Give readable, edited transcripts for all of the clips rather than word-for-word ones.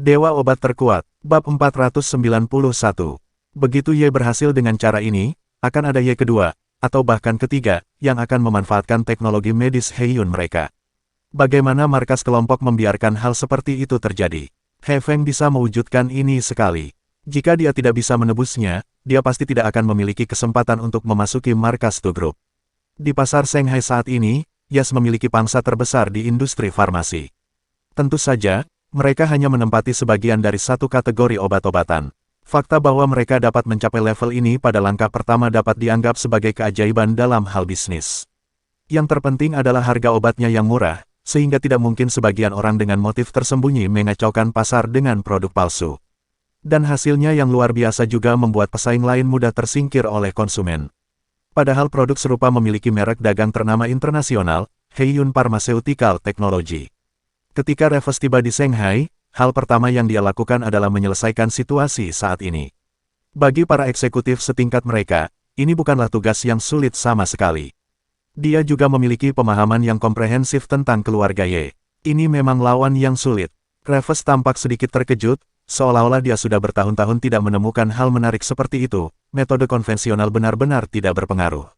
Dewa Obat Terkuat, Bab 491. Begitu Ye berhasil dengan cara ini, akan ada Ye kedua, atau bahkan ketiga, yang akan memanfaatkan teknologi medis Heiyun mereka. Bagaimana markas kelompok membiarkan hal seperti itu terjadi? He Feng bisa mewujudkan ini sekali. Jika dia tidak bisa menebusnya, dia pasti tidak akan memiliki kesempatan untuk memasuki markas Tu Group. Di pasar Shanghai saat ini, Yas memiliki pangsa terbesar di industri farmasi. Tentu saja, mereka hanya menempati sebagian dari satu kategori obat-obatan. Fakta bahwa mereka dapat mencapai level ini pada langkah pertama dapat dianggap sebagai keajaiban dalam hal bisnis. Yang terpenting adalah harga obatnya yang murah, sehingga tidak mungkin sebagian orang dengan motif tersembunyi mengacaukan pasar dengan produk palsu. Dan hasilnya yang luar biasa juga membuat pesaing lain mudah tersingkir oleh konsumen. Padahal produk serupa memiliki merek dagang ternama internasional, Heiyun Pharmaceutical Technology. Ketika Reves tiba di Shanghai, hal pertama yang dia lakukan adalah menyelesaikan situasi saat ini. Bagi para eksekutif setingkat mereka, ini bukanlah tugas yang sulit sama sekali. Dia juga memiliki pemahaman yang komprehensif tentang keluarga Ye. Ini memang lawan yang sulit. Reves tampak sedikit terkejut, seolah-olah dia sudah bertahun-tahun tidak menemukan hal menarik seperti itu. Metode konvensional benar-benar tidak berpengaruh.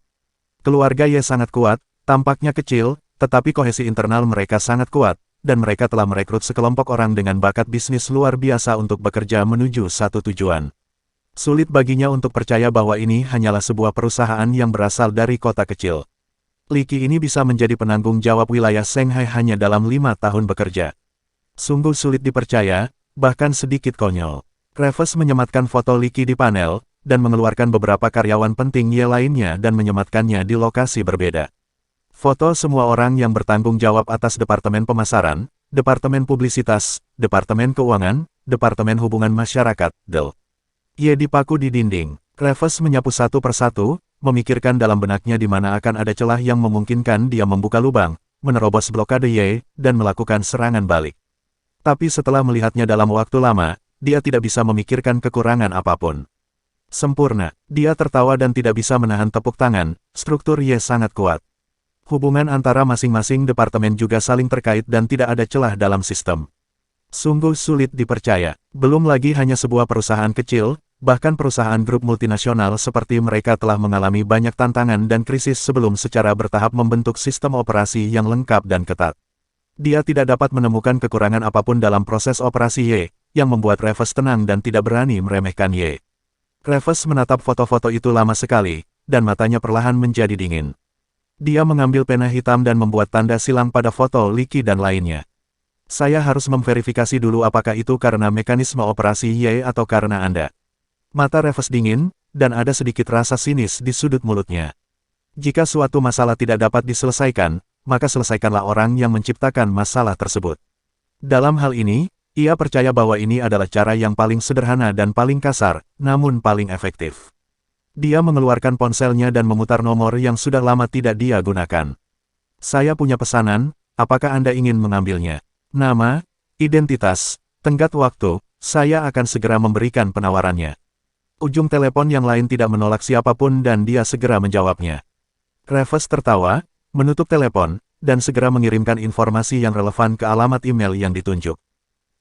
Keluarga Ye sangat kuat, tampaknya kecil, tetapi kohesi internal mereka sangat kuat. Dan mereka telah merekrut sekelompok orang dengan bakat bisnis luar biasa untuk bekerja menuju satu tujuan. Sulit baginya untuk percaya bahwa ini hanyalah sebuah perusahaan yang berasal dari kota kecil. Li Qi ini bisa menjadi penanggung jawab wilayah Shanghai hanya dalam 5 tahun bekerja. Sungguh sulit dipercaya, bahkan sedikit konyol. Reves menyematkan foto Li Qi di panel, dan mengeluarkan beberapa karyawan penting Ye lainnya dan menyematkannya di lokasi berbeda. Foto semua orang yang bertanggung jawab atas Departemen Pemasaran, Departemen Publisitas, Departemen Keuangan, Departemen Hubungan Masyarakat, DEL. Ye dipaku di dinding. Reves menyapu satu persatu, memikirkan dalam benaknya di mana akan ada celah yang memungkinkan dia membuka lubang, menerobos blokade Ye, dan melakukan serangan balik. Tapi setelah melihatnya dalam waktu lama, dia tidak bisa memikirkan kekurangan apapun. Sempurna, dia tertawa dan tidak bisa menahan tepuk tangan, struktur Ye sangat kuat. Hubungan antara masing-masing departemen juga saling terkait dan tidak ada celah dalam sistem. Sungguh sulit dipercaya, belum lagi hanya sebuah perusahaan kecil, bahkan perusahaan grup multinasional seperti mereka telah mengalami banyak tantangan dan krisis sebelum secara bertahap membentuk sistem operasi yang lengkap dan ketat. Dia tidak dapat menemukan kekurangan apapun dalam proses operasi Ye, yang membuat Reves tenang dan tidak berani meremehkan Ye. Reves menatap foto-foto itu lama sekali, dan matanya perlahan menjadi dingin. Dia mengambil pena hitam dan membuat tanda silang pada foto Li Qi dan lainnya. Saya harus memverifikasi dulu apakah itu karena mekanisme operasi Ye atau karena Anda. Mata Reves dingin, dan ada sedikit rasa sinis di sudut mulutnya. Jika suatu masalah tidak dapat diselesaikan, maka selesaikanlah orang yang menciptakan masalah tersebut. Dalam hal ini, ia percaya bahwa ini adalah cara yang paling sederhana dan paling kasar, namun paling efektif. Dia mengeluarkan ponselnya dan memutar nomor yang sudah lama tidak dia gunakan. Saya punya pesanan, apakah Anda ingin mengambilnya? Nama, identitas, tenggat waktu, saya akan segera memberikan penawarannya. Ujung telepon yang lain tidak menolak siapapun dan dia segera menjawabnya. Reves tertawa, menutup telepon, dan segera mengirimkan informasi yang relevan ke alamat email yang ditunjuk.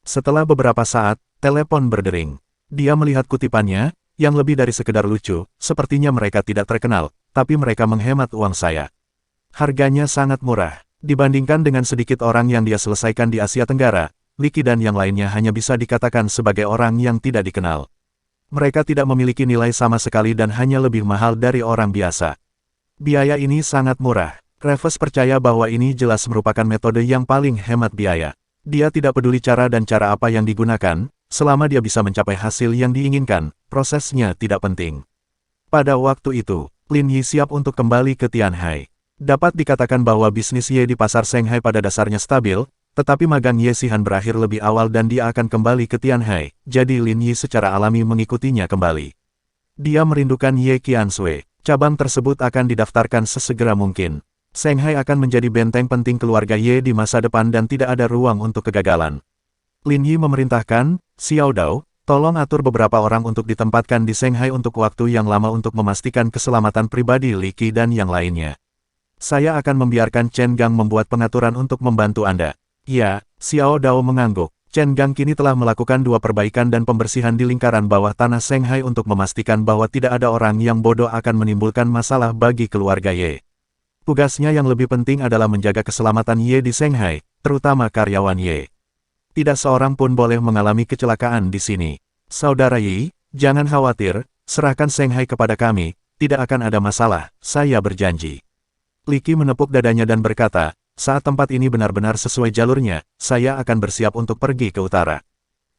Setelah beberapa saat, telepon berdering. Dia melihat kutipannya, yang lebih dari sekedar lucu, sepertinya mereka tidak terkenal, tapi mereka menghemat uang saya. Harganya sangat murah. Dibandingkan dengan sedikit orang yang dia selesaikan di Asia Tenggara, Li Qi dan yang lainnya hanya bisa dikatakan sebagai orang yang tidak dikenal. Mereka tidak memiliki nilai sama sekali dan hanya lebih mahal dari orang biasa. Biaya ini sangat murah. Reves percaya bahwa ini jelas merupakan metode yang paling hemat biaya. Dia tidak peduli cara dan cara apa yang digunakan, selama dia bisa mencapai hasil yang diinginkan, prosesnya tidak penting. Pada waktu itu, Lin Yi siap untuk kembali ke Tianhai. Dapat dikatakan bahwa bisnis Ye di pasar Shanghai pada dasarnya stabil, tetapi magang Ye Xihan berakhir lebih awal dan dia akan kembali ke Tianhai, jadi Lin Yi secara alami mengikutinya kembali. Dia merindukan Ye Qiansui. Cabang tersebut akan didaftarkan sesegera mungkin. Shanghai akan menjadi benteng penting keluarga Ye di masa depan dan tidak ada ruang untuk kegagalan. Lin Yi memerintahkan, Xiao Dao, tolong atur beberapa orang untuk ditempatkan di Shanghai untuk waktu yang lama untuk memastikan keselamatan pribadi Li Qi dan yang lainnya. Saya akan membiarkan Chen Gang membuat pengaturan untuk membantu Anda. Ya, Xiao Dao mengangguk. Chen Gang kini telah melakukan 2 perbaikan dan pembersihan di lingkaran bawah tanah Shanghai untuk memastikan bahwa tidak ada orang yang bodoh akan menimbulkan masalah bagi keluarga Ye. Tugasnya yang lebih penting adalah menjaga keselamatan Ye di Shanghai, terutama karyawan Ye. Tidak seorang pun boleh mengalami kecelakaan di sini. Saudara Yi, jangan khawatir, serahkan Shanghai kepada kami, tidak akan ada masalah, saya berjanji. Li Qi menepuk dadanya dan berkata, saat tempat ini benar-benar sesuai jalurnya, saya akan bersiap untuk pergi ke utara.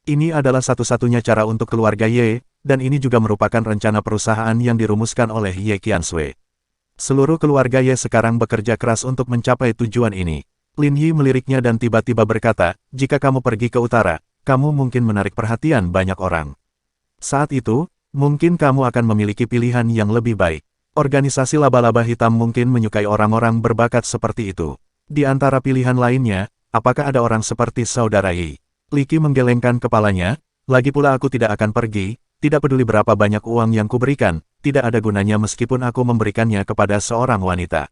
Ini adalah satu-satunya cara untuk keluarga Ye, dan ini juga merupakan rencana perusahaan yang dirumuskan oleh Ye Qianshui. Seluruh keluarga Ye sekarang bekerja keras untuk mencapai tujuan ini. Lin Yi meliriknya dan tiba-tiba berkata, jika kamu pergi ke utara, kamu mungkin menarik perhatian banyak orang. Saat itu, mungkin kamu akan memiliki pilihan yang lebih baik. Organisasi laba-laba hitam mungkin menyukai orang-orang berbakat seperti itu. Di antara pilihan lainnya, apakah ada orang seperti saudara Yi? Li Qi menggelengkan kepalanya, lagi pula aku tidak akan pergi, tidak peduli berapa banyak uang yang kuberikan, tidak ada gunanya meskipun aku memberikannya kepada seorang wanita.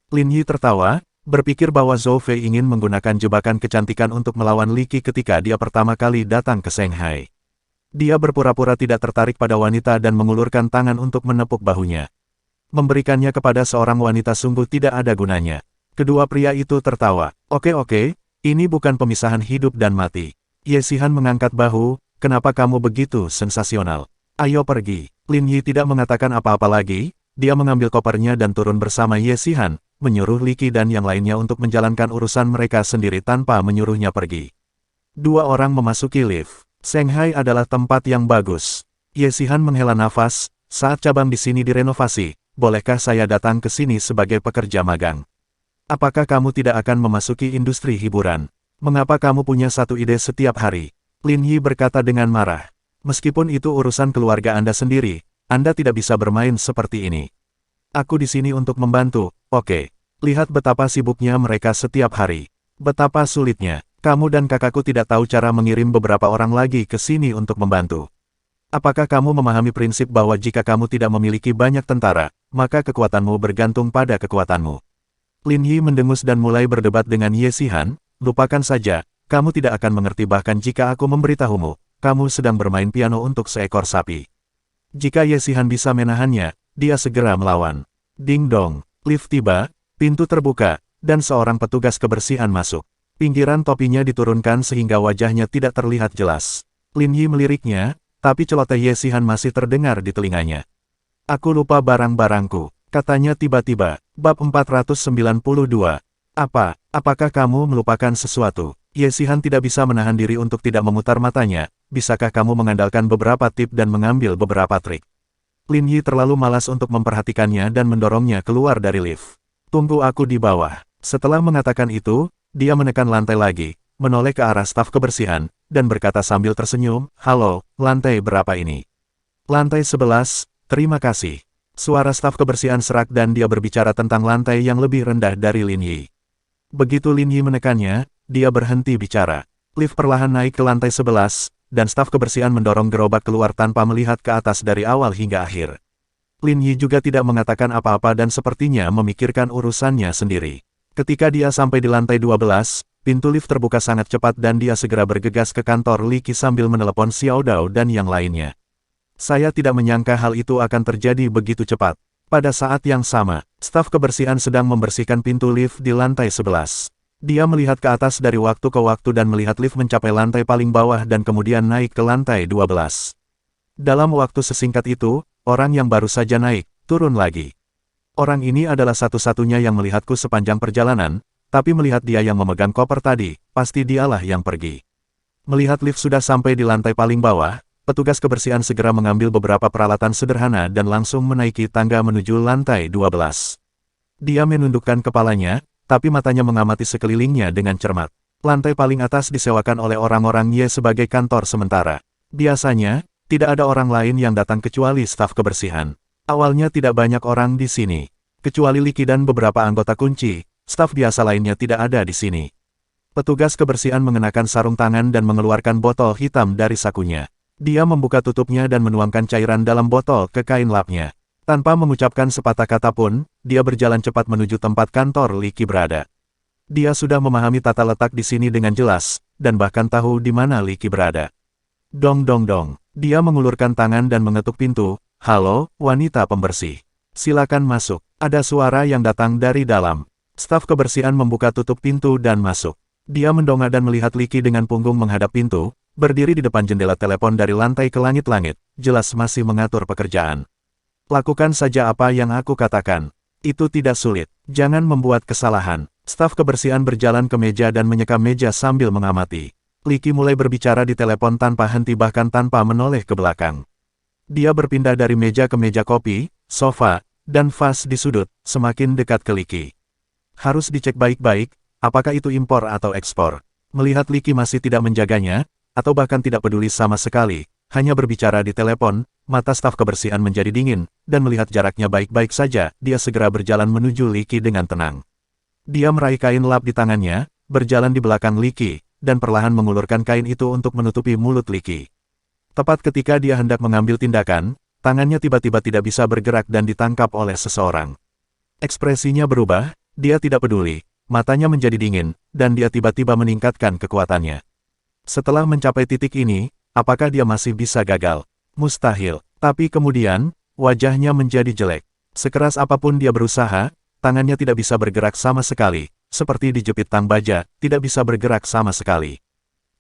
Lin Yi tertawa, berpikir bahwa Zhou Fei ingin menggunakan jebakan kecantikan untuk melawan Li Qi ketika dia pertama kali datang ke Shanghai. Dia berpura-pura tidak tertarik pada wanita dan mengulurkan tangan untuk menepuk bahunya. Memberikannya kepada seorang wanita sungguh tidak ada gunanya. Kedua pria itu tertawa. Oke, ini bukan pemisahan hidup dan mati. Ye Xihan mengangkat bahu, kenapa kamu begitu sensasional? Ayo pergi. Lin Yi tidak mengatakan apa-apa lagi, dia mengambil kopernya dan turun bersama Ye Xihan, menyuruh Li Qi dan yang lainnya untuk menjalankan urusan mereka sendiri tanpa menyuruhnya pergi. 2 orang memasuki lift. Shanghai adalah tempat yang bagus. Ye Xihan menghela nafas, saat cabang di sini direnovasi, bolehkah saya datang ke sini sebagai pekerja magang? Apakah kamu tidak akan memasuki industri hiburan? Mengapa kamu punya satu ide setiap hari? Lin Yi berkata dengan marah. Meskipun itu urusan keluarga Anda sendiri, Anda tidak bisa bermain seperti ini. Aku di sini untuk membantu, oke. Lihat betapa sibuknya mereka setiap hari. Betapa sulitnya, kamu dan kakakku tidak tahu cara mengirim beberapa orang lagi ke sini untuk membantu. Apakah kamu memahami prinsip bahwa jika kamu tidak memiliki banyak tentara, maka kekuatanmu bergantung pada kekuatanmu? Lin Yi mendengus dan mulai berdebat dengan Ye Xihan, lupakan saja, kamu tidak akan mengerti bahkan jika aku memberitahumu, kamu sedang bermain piano untuk seekor sapi. Jika Ye Xihan bisa menahannya, dia segera melawan. Ding dong, lift tiba, pintu terbuka, dan seorang petugas kebersihan masuk. Pinggiran topinya diturunkan sehingga wajahnya tidak terlihat jelas. Lin Yi meliriknya, tapi celoteh Ye Xihan masih terdengar di telinganya. Aku lupa barang-barangku. Katanya tiba-tiba, bab 492. Apakah kamu melupakan sesuatu? Ye Xihan tidak bisa menahan diri untuk tidak memutar matanya, bisakah kamu mengandalkan beberapa tip dan mengambil beberapa trik? Lin Yi terlalu malas untuk memperhatikannya dan mendorongnya keluar dari lift. Tunggu aku di bawah. Setelah mengatakan itu, dia menekan lantai lagi, menoleh ke arah staf kebersihan, dan berkata sambil tersenyum, halo, lantai berapa ini? Lantai 11, terima kasih. Suara staf kebersihan serak dan dia berbicara tentang lantai yang lebih rendah dari Lin Yi. Begitu Lin Yi menekannya, dia berhenti bicara. Lift perlahan naik ke lantai 11, dan staf kebersihan mendorong gerobak keluar tanpa melihat ke atas dari awal hingga akhir. Lin Yi juga tidak mengatakan apa-apa dan sepertinya memikirkan urusannya sendiri. Ketika dia sampai di lantai 12, pintu lift terbuka sangat cepat dan dia segera bergegas ke kantor Li Qi sambil menelepon Xiao Dao dan yang lainnya. Saya tidak menyangka hal itu akan terjadi begitu cepat. Pada saat yang sama, staf kebersihan sedang membersihkan pintu lift di lantai 11. Dia melihat ke atas dari waktu ke waktu dan melihat lift mencapai lantai paling bawah dan kemudian naik ke lantai 12. Dalam waktu sesingkat itu, orang yang baru saja naik, turun lagi. Orang ini adalah satu-satunya yang melihatku sepanjang perjalanan, tapi melihat dia yang memegang koper tadi, pasti dialah yang pergi. Melihat lift sudah sampai di lantai paling bawah, petugas kebersihan segera mengambil beberapa peralatan sederhana dan langsung menaiki tangga menuju lantai 12. Dia menundukkan kepalanya, tapi matanya mengamati sekelilingnya dengan cermat. Lantai paling atas disewakan oleh orang-orang Ye sebagai kantor sementara. Biasanya, tidak ada orang lain yang datang kecuali staf kebersihan. Awalnya tidak banyak orang di sini. Kecuali Li Qi dan beberapa anggota kunci, staf biasa lainnya tidak ada di sini. Petugas kebersihan mengenakan sarung tangan dan mengeluarkan botol hitam dari sakunya. Dia membuka tutupnya dan menuangkan cairan dalam botol ke kain lapnya. Tanpa mengucapkan sepatah kata pun, dia berjalan cepat menuju tempat kantor Li Qi berada. Dia sudah memahami tata letak di sini dengan jelas, dan bahkan tahu di mana Li Qi berada. Dong dong dong. Dia mengulurkan tangan dan mengetuk pintu. Halo, wanita pembersih. Silakan masuk. Ada suara yang datang dari dalam. Staf kebersihan membuka tutup pintu dan masuk. Dia mendongak dan melihat Li Qi dengan punggung menghadap pintu, berdiri di depan jendela telepon dari lantai ke langit-langit, jelas masih mengatur pekerjaan. Lakukan saja apa yang aku katakan. Itu tidak sulit. Jangan membuat kesalahan. Staf kebersihan berjalan ke meja dan menyeka meja sambil mengamati. Li Qi mulai berbicara di telepon tanpa henti bahkan tanpa menoleh ke belakang. Dia berpindah dari meja ke meja kopi, sofa, dan vas di sudut, semakin dekat ke Li Qi. Harus dicek baik-baik, apakah itu impor atau ekspor. Melihat Li Qi masih tidak menjaganya, atau bahkan tidak peduli sama sekali, hanya berbicara di telepon, mata staf kebersihan menjadi dingin, dan melihat jaraknya baik-baik saja, dia segera berjalan menuju Li Qi dengan tenang. Dia meraih kain lap di tangannya, berjalan di belakang Li Qi, dan perlahan mengulurkan kain itu untuk menutupi mulut Li Qi. Tepat ketika dia hendak mengambil tindakan, tangannya tiba-tiba tidak bisa bergerak dan ditangkap oleh seseorang. Ekspresinya berubah, dia tidak peduli, matanya menjadi dingin, dan dia tiba-tiba meningkatkan kekuatannya. Setelah mencapai titik ini, apakah dia masih bisa gagal? Mustahil. Tapi kemudian, wajahnya menjadi jelek. Sekeras apapun dia berusaha, tangannya tidak bisa bergerak sama sekali. Seperti dijepit tang baja, tidak bisa bergerak sama sekali.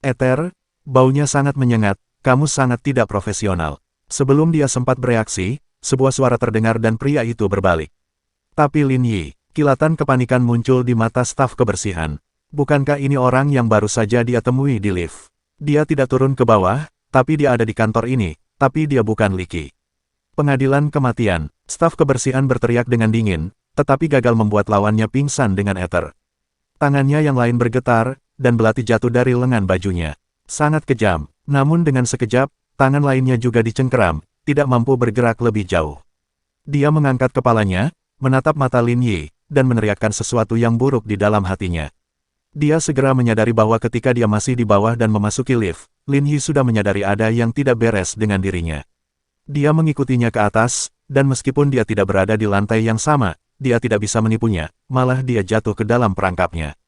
Ether, baunya sangat menyengat, kamu sangat tidak profesional. Sebelum dia sempat bereaksi, sebuah suara terdengar dan pria itu berbalik. Tapi Lin Yi, kilatan kepanikan muncul di mata staf kebersihan. Bukankah ini orang yang baru saja dia temui di lift? Dia tidak turun ke bawah, tapi dia ada di kantor ini, tapi dia bukan Li Qi. Pengadilan kematian, staf kebersihan berteriak dengan dingin, tetapi gagal membuat lawannya pingsan dengan ether. Tangannya yang lain bergetar, dan belati jatuh dari lengan bajunya. Sangat kejam, namun dengan sekejap, tangan lainnya juga dicengkeram, tidak mampu bergerak lebih jauh. Dia mengangkat kepalanya, menatap mata Lin Yi, dan meneriakkan sesuatu yang buruk di dalam hatinya. Dia segera menyadari bahwa ketika dia masih di bawah dan memasuki lift, Lin Yi sudah menyadari ada yang tidak beres dengan dirinya. Dia mengikutinya ke atas, dan meskipun dia tidak berada di lantai yang sama, dia tidak bisa menipunya, malah dia jatuh ke dalam perangkapnya.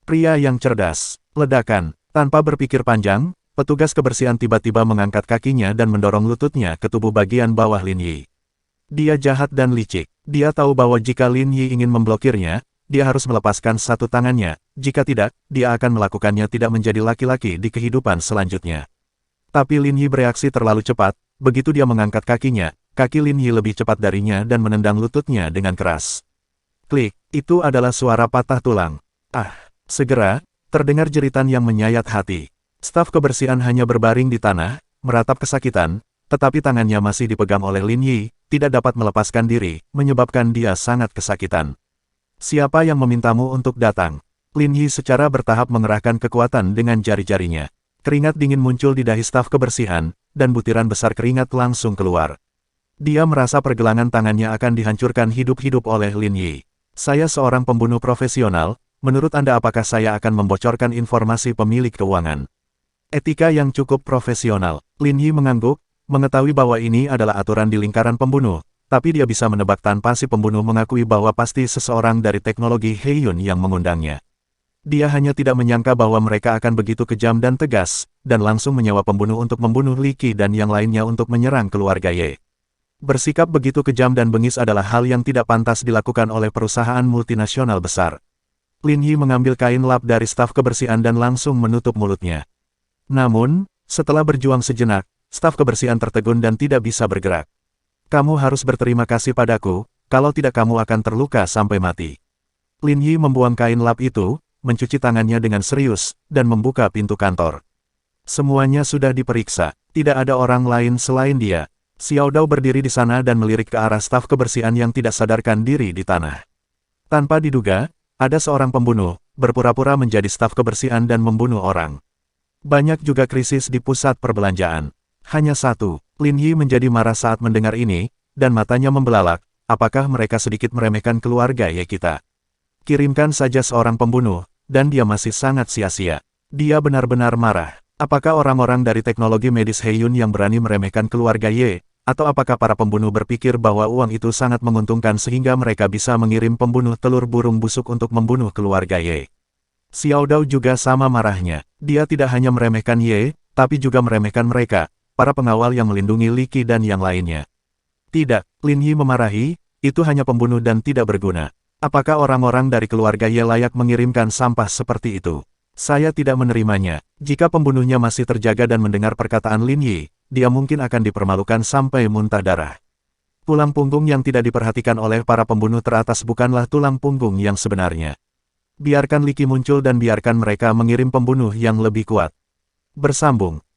Pria yang cerdas. Ledakan. Tanpa berpikir panjang, petugas kebersihan tiba-tiba mengangkat kakinya dan mendorong lututnya ke tubuh bagian bawah Lin Yi. Dia jahat dan licik. Dia tahu bahwa jika Lin Yi ingin memblokirnya, dia harus melepaskan satu tangannya, jika tidak, dia akan melakukannya tidak menjadi laki-laki di kehidupan selanjutnya. Tapi Lin Yi bereaksi terlalu cepat, begitu dia mengangkat kakinya, kaki Lin Yi lebih cepat darinya dan menendang lututnya dengan keras. Klik, itu adalah suara patah tulang. Ah, segera, terdengar jeritan yang menyayat hati. Staf kebersihan hanya berbaring di tanah, meratap kesakitan, tetapi tangannya masih dipegang oleh Lin Yi, tidak dapat melepaskan diri, menyebabkan dia sangat kesakitan. Siapa yang memintamu untuk datang? Lin Yi secara bertahap mengerahkan kekuatan dengan jari-jarinya. Keringat dingin muncul di dahi staf kebersihan, dan butiran besar keringat langsung keluar. Dia merasa pergelangan tangannya akan dihancurkan hidup-hidup oleh Lin Yi. Saya seorang pembunuh profesional, menurut Anda apakah saya akan membocorkan informasi pemilik keuangan? Etika yang cukup profesional. Lin Yi mengangguk, mengetahui bahwa ini adalah aturan di lingkaran pembunuh, tapi dia bisa menebak tanpa si pembunuh mengakui bahwa pasti seseorang dari teknologi Heiyun yang mengundangnya. Dia hanya tidak menyangka bahwa mereka akan begitu kejam dan tegas, dan langsung menyewa pembunuh untuk membunuh Li Qi dan yang lainnya untuk menyerang keluarga Ye. Bersikap begitu kejam dan bengis adalah hal yang tidak pantas dilakukan oleh perusahaan multinasional besar. Lin Yi mengambil kain lap dari staf kebersihan dan langsung menutup mulutnya. Namun, setelah berjuang sejenak, staf kebersihan tertegun dan tidak bisa bergerak. Kamu harus berterima kasih padaku, kalau tidak kamu akan terluka sampai mati. Lin Yi membuang kain lap itu, mencuci tangannya dengan serius, dan membuka pintu kantor. Semuanya sudah diperiksa, tidak ada orang lain selain dia. Xiao Dao berdiri di sana dan melirik ke arah staf kebersihan yang tidak sadarkan diri di tanah. Tanpa diduga, ada seorang pembunuh, berpura-pura menjadi staf kebersihan dan membunuh orang. Banyak juga krisis di pusat perbelanjaan. Hanya satu, Lin Yi menjadi marah saat mendengar ini, dan matanya membelalak, apakah mereka sedikit meremehkan keluarga ya kita? Kirimkan saja seorang pembunuh, dan dia masih sangat sia-sia. Dia benar-benar marah. Apakah orang-orang dari teknologi medis Heiyun yang berani meremehkan keluarga Ye? Atau apakah para pembunuh berpikir bahwa uang itu sangat menguntungkan sehingga mereka bisa mengirim pembunuh telur burung busuk untuk membunuh keluarga Ye? Xiao Dao juga sama marahnya. Dia tidak hanya meremehkan Ye, tapi juga meremehkan mereka, para pengawal yang melindungi Li Qi dan yang lainnya. Tidak, Lin Yi memarahi, itu hanya pembunuh dan tidak berguna. Apakah orang-orang dari keluarga Ye layak mengirimkan sampah seperti itu? Saya tidak menerimanya. Jika pembunuhnya masih terjaga dan mendengar perkataan Lin Yi, dia mungkin akan dipermalukan sampai muntah darah. Tulang punggung yang tidak diperhatikan oleh para pembunuh teratas bukanlah tulang punggung yang sebenarnya. Biarkan Li Qi muncul dan biarkan mereka mengirim pembunuh yang lebih kuat. Bersambung,